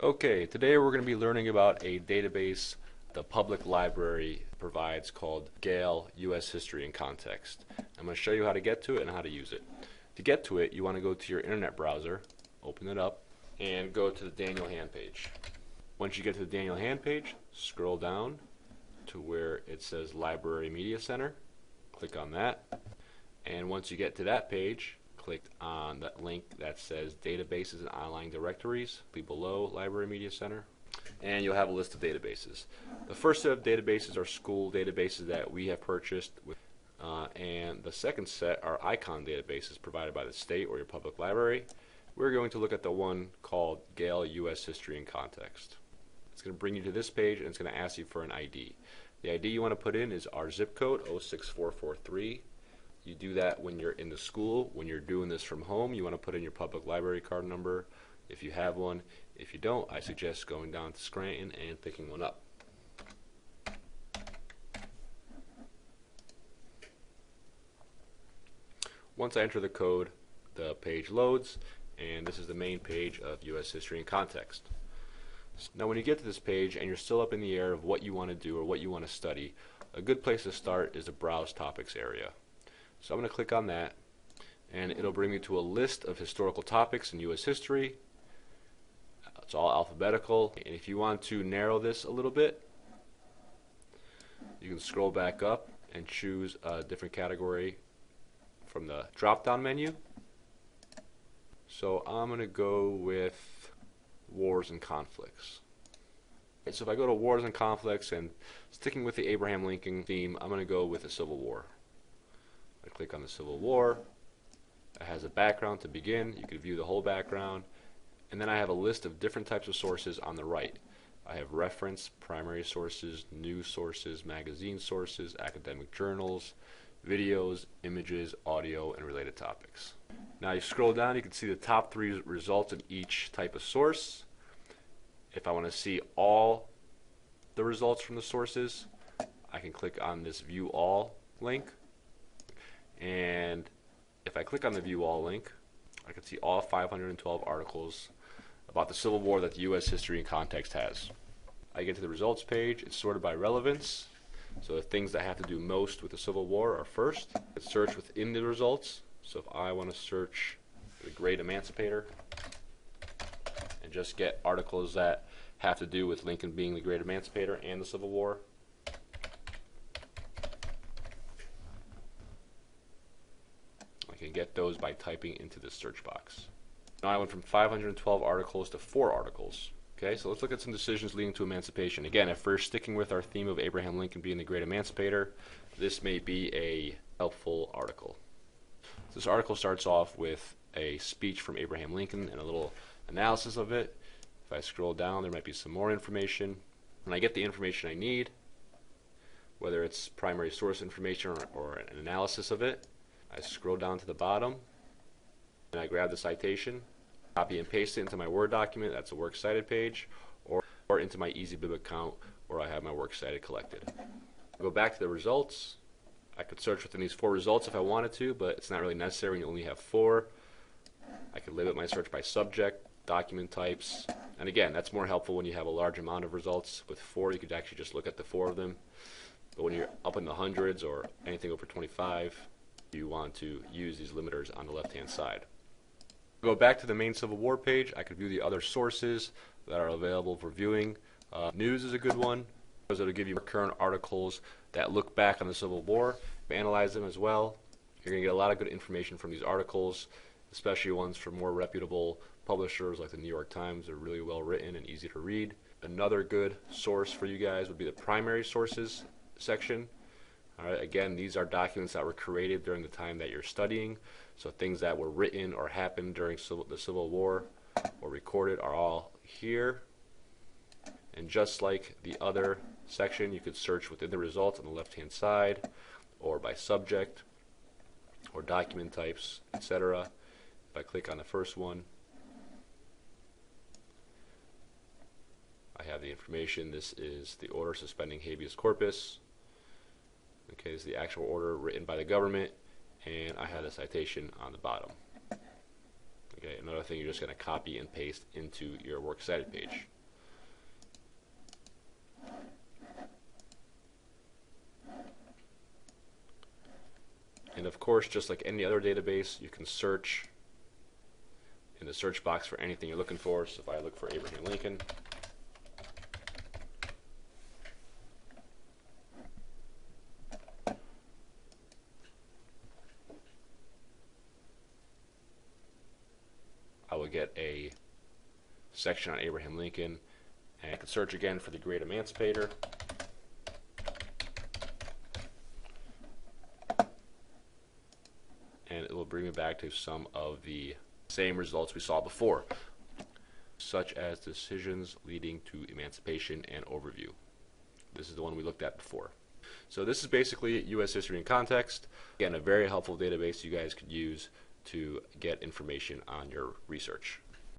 Okay, today we're going to be learning about a database the public library provides called Gale U.S. History and Context. I'm going to show you how to get to it and how to use it. To get to it, you want to go to your internet browser, open it up, and go to the Daniel Hand page. Once you get to the Daniel Hand page, scroll down to where it says Library Media Center. Click on that. And once you get to that page, click on that link that says Databases and Online Directories, be below Library Media Center, and you'll have a list of databases. The first set of databases are school databases that we have purchased, and the second set are icon databases provided by the state or your public library. We're going to look at the one called Gale U.S. History and Context. It's going to bring you to this page, and it's going to ask you for an ID. The ID you want to put in is our zip code, 06443. You do that when you're in the school. When you're doing this from home, you want to put in your public library card number if you have one. If you don't, I suggest going down to Scranton and picking one up. Once I enter the code, the page loads, and this is the main page of U.S. History and Context. Now when you get to this page and you're still up in the air of what you want to do or what you want to study, a good place to start is the Browse Topics area. So I'm going to click on that, and it'll bring me to a list of historical topics in U.S. history. It's all alphabetical, and if you want to narrow this a little bit, you can scroll back up and choose a different category from the drop-down menu. So I'm going to go with Wars and Conflicts. Okay, so if I go to Wars and Conflicts, and sticking with the Abraham Lincoln theme, I'm going to go with the Civil War. I click on the Civil War. It has a background to begin. You can view the whole background. And then I have a list of different types of sources on the right. I have reference, primary sources, news sources, magazine sources, academic journals, videos, images, audio, and related topics. Now you scroll down, you can see the top 3 results of each type of source. If I want to see all the results from the sources, I can click on this View All link. And if I click on the View All link, I can see all 512 articles about the Civil War that the U.S. History and Context has. I get to the results page. It's sorted by relevance. So the things that have to do most with the Civil War are first. It's searched within the results. So if I want to search the Great Emancipator and just get articles that have to do with Lincoln being the Great Emancipator and the Civil War, I can get those by typing into the search box. Now I went from 512 articles to 4 articles. Okay, so let's look at some decisions leading to emancipation. Again, if we're sticking with our theme of Abraham Lincoln being the Great Emancipator, this may be a helpful article. This article starts off with a speech from Abraham Lincoln and a little analysis of it. If I scroll down, there might be some more information. When I get the information I need, whether it's primary source information or an analysis of it, I scroll down to the bottom and I grab the citation, copy and paste it into my Word document. That's a works cited page, or into my EasyBib account where I have my works cited collected. Go back to the results. I could search within these 4 results if I wanted to, but it's not really necessary when you only have 4. I could limit my search by subject, document types, and again, that's more helpful when you have a large amount of results. With 4, you could actually just look at the 4 of them. But when you're up in the hundreds or anything over 25, you want to use these limiters on the left-hand side. Go back to the main Civil War page. I could view the other sources that are available for viewing. News is a good one, because it'll give you current articles that look back on the Civil War. Analyze them as well. You're going to get a lot of good information from these articles, especially ones from more reputable publishers like the New York Times. They're really well written and easy to read. Another good source for you guys would be the primary sources section. Alright, again, these are documents that were created during the time that you're studying, so things that were written or happened during the Civil War or recorded are all here. And just like the other section, you could search within the results on the left-hand side, or by subject, or document types, etc. If I click on the first one, I have the information. This is the order suspending habeas corpus. Okay, this is the actual order written by the government, and I have the citation on the bottom. Okay, another thing you're just going to copy and paste into your Works Cited page. And of course, just like any other database, you can search in the search box for anything you're looking for. So if I look for Abraham Lincoln, I will get a section on Abraham Lincoln, and I can search again for the Great Emancipator. And it will bring me back to some of the same results we saw before, such as decisions leading to emancipation and overview. This is the one we looked at before. So this is basically U.S. history in context. Again, a very helpful database you guys could use to get information on your research.